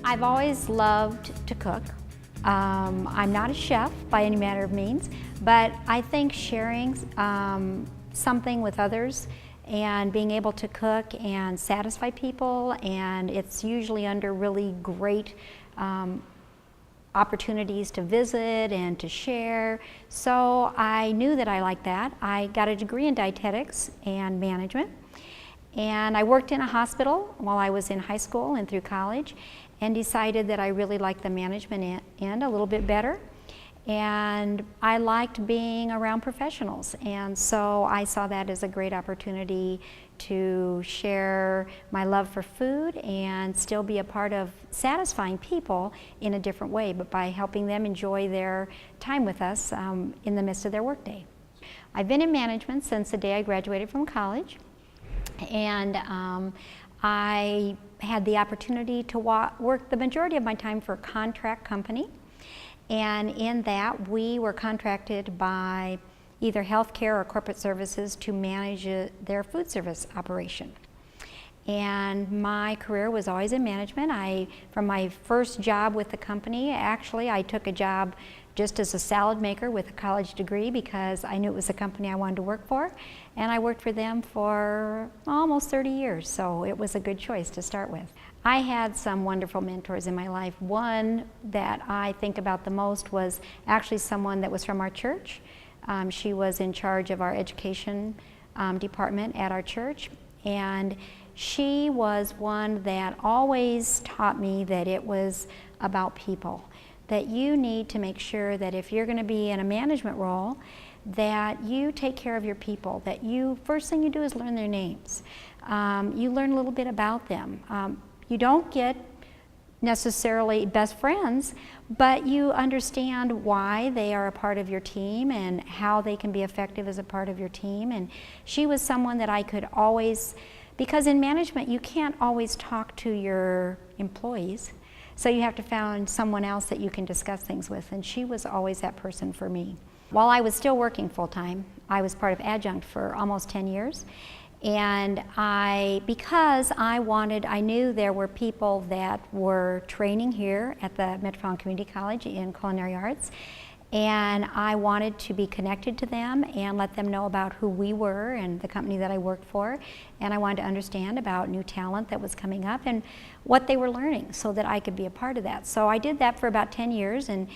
I've always loved to cook. I'm not a chef by any manner of means, but I think sharing something with others and being able to cook and satisfy people, and it's usually under really great opportunities to visit and to share. So I knew that I liked that. I got a degree in dietetics and management, and I worked in a hospital while I was in high school and through college, and decided that I really liked the management end a little bit better. And I liked being around professionals, and so I saw that as a great opportunity to share my love for food and still be a part of satisfying people in a different way, but by helping them enjoy their time with us in the midst of their workday. I've been in management since the day I graduated from college, and I had the opportunity to work the majority of my time for a contract company. And in that, we were contracted by either healthcare or corporate services to manage their food service operation. And my career was always in management. From my first job with the company, actually, I took a job just as a salad maker with a college degree because I knew it was the company I wanted to work for. And I worked for them for almost 30 years, so it was a good choice to start with. I had some wonderful mentors in my life. One that I think about the most was actually someone that was from our church. She was in charge of our education department at our church, and she was one that always taught me that it was about people, that you need to make sure that if you're going to be in a management role, that you take care of your people, that first thing you do is learn their names. You learn a little bit about them. You don't get necessarily best friends, but you understand why they are a part of your team and how they can be effective as a part of your team. And she was someone that I could always, because in management you can't always talk to your employees, so you have to find someone else that you can discuss things with, and she was always that person for me. While I was still working full-time, I was part of adjunct for almost 10 years. And because I knew there were people that were training here at the Metropolitan Community College in culinary arts, and I wanted to be connected to them and let them know about who we were and the company that I worked for, and I wanted to understand about new talent that was coming up and what they were learning so that I could be a part of that. So I did that for about 10 years, and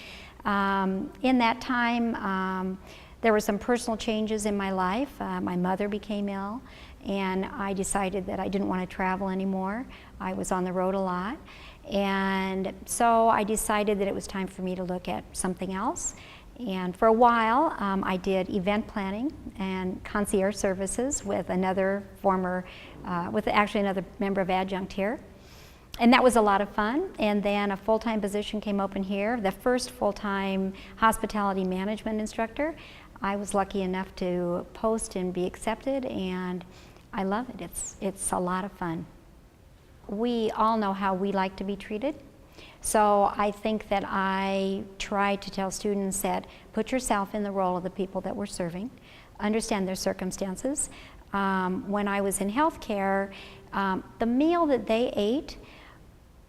in that time there were some personal changes in my life. My mother became ill, and I decided that I didn't want to travel anymore. I was on the road a lot, and so I decided that it was time for me to look at something else. And for a while, I did event planning and concierge services with another another member of adjunct here. And that was a lot of fun. And then a full-time position came open here, the first full-time hospitality management instructor. I was lucky enough to post and be accepted, and I love it. It's a lot of fun. We all know how we like to be treated. So I think that I try to tell students that put yourself in the role of the people that we're serving, understand their circumstances. When I was in healthcare, the meal that they ate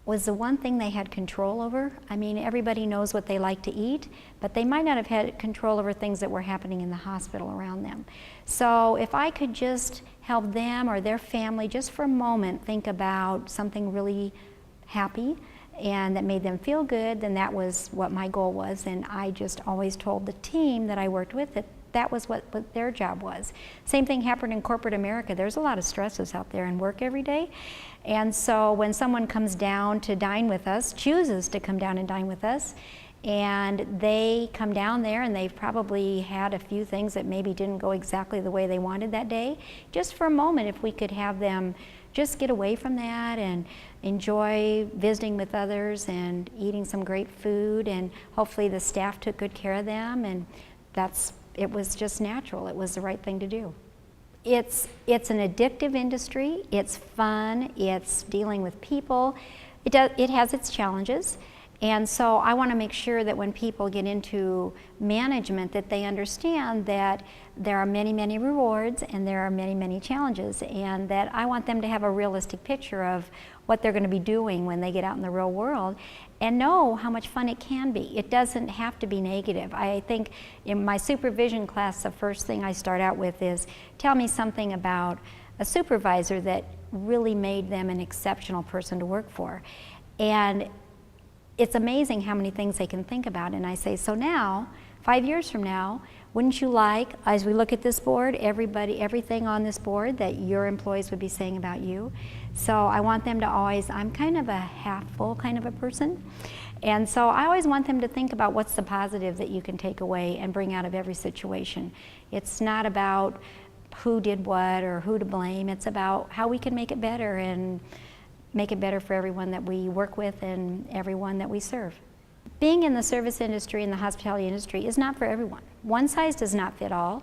was the one thing they had control over. I mean, everybody knows what they like to eat, but they might not have had control over things that were happening in the hospital around them. So if I could just help them or their family just for a moment think about something really happy and that made them feel good, then that was what my goal was. And I just always told the team that I worked with that was what their job was. Same thing happened in corporate America. There's a lot of stresses out there in work every day. And so when someone comes down to dine with us, chooses to come down and dine with us, and they come down there and they've probably had a few things that maybe didn't go exactly the way they wanted that day, just for a moment, if we could have them just get away from that and enjoy visiting with others and eating some great food, and hopefully the staff took good care of them, and it was just natural. It was the right thing to do. It's an addictive industry. It's fun. It's dealing with people. It has its challenges, And so I want to make sure that when people get into management that they understand that there are many, many rewards and there are many, many challenges, and that I want them to have a realistic picture of what they're going to be doing when they get out in the real world and know how much fun it can be. It doesn't have to be negative. I think in my supervision class, the first thing I start out with is tell me something about a supervisor that really made them an exceptional person to work for. And it's amazing how many things they can think about. And I say, so now, 5 years from now, wouldn't you like, as we look at this board, everything on this board that your employees would be saying about you? So I want them to always, I'm kind of a half full kind of a person. And so I always want them to think about what's the positive that you can take away and bring out of every situation. It's not about who did what or who to blame. It's about how we can make it better and make it better for everyone that we work with and everyone that we serve. Being in the service industry and the hospitality industry is not for everyone. One size does not fit all,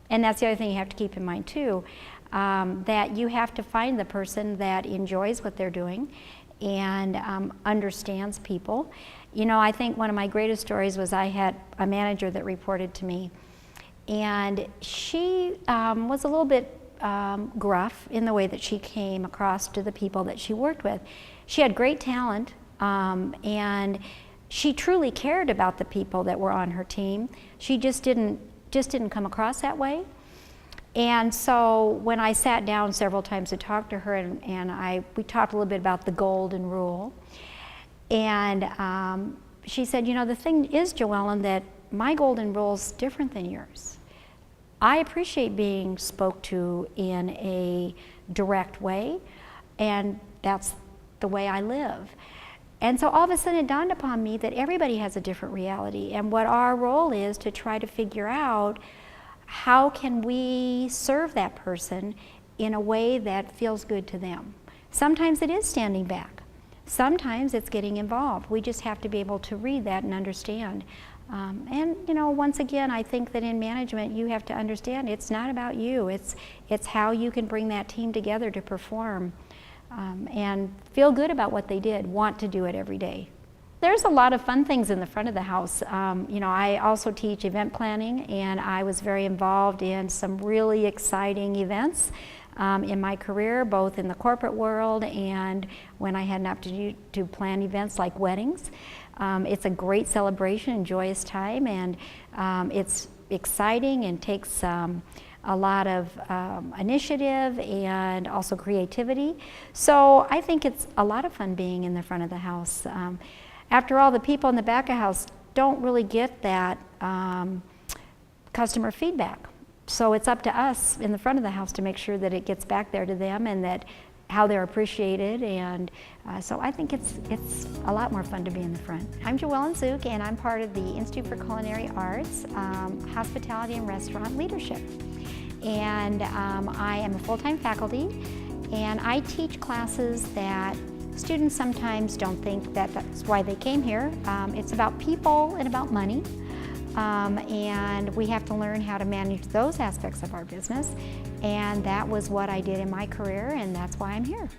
and that's the other thing you have to keep in mind too, that you have to find the person that enjoys what they're doing and understands people. You know, I think one of my greatest stories was I had a manager that reported to me, and she was a little bit gruff in the way that she came across to the people that she worked with. She had great talent, and she truly cared about the people that were on her team. She just didn't come across that way. And so when I sat down several times to talk to her, and we talked a little bit about the golden rule, and she said, you know, the thing is, Joellen, that my golden rule is different than yours. I appreciate being spoke to in a direct way, and that's the way I live. And so all of a sudden it dawned upon me that everybody has a different reality, and what our role is to try to figure out how can we serve that person in a way that feels good to them. Sometimes it is standing back. Sometimes it's getting involved. We just have to be able to read that and understand. And you know, once again, I think that in management you have to understand it's not about you. It's how you can bring that team together to perform and feel good about what they did, want to do it every day. There's a lot of fun things in the front of the house. You know, I also teach event planning, and I was very involved in some really exciting events in my career, both in the corporate world and when I had an opportunity to plan events like weddings. It's a great celebration and joyous time, and it's exciting and takes a lot of initiative and also creativity. So I think it's a lot of fun being in the front of the house. After all, the people in the back of the house don't really get that customer feedback. So it's up to us in the front of the house to make sure that it gets back there to them and that how they're appreciated, and so I think it's a lot more fun to be in the front. I'm Joellen Zook, and I'm part of the Institute for Culinary Arts, Hospitality and Restaurant Leadership. And I am a full-time faculty, and I teach classes that students sometimes don't think that that's why they came here. It's about people and about money. And we have to learn how to manage those aspects of our business, and that was what I did in my career, and that's why I'm here.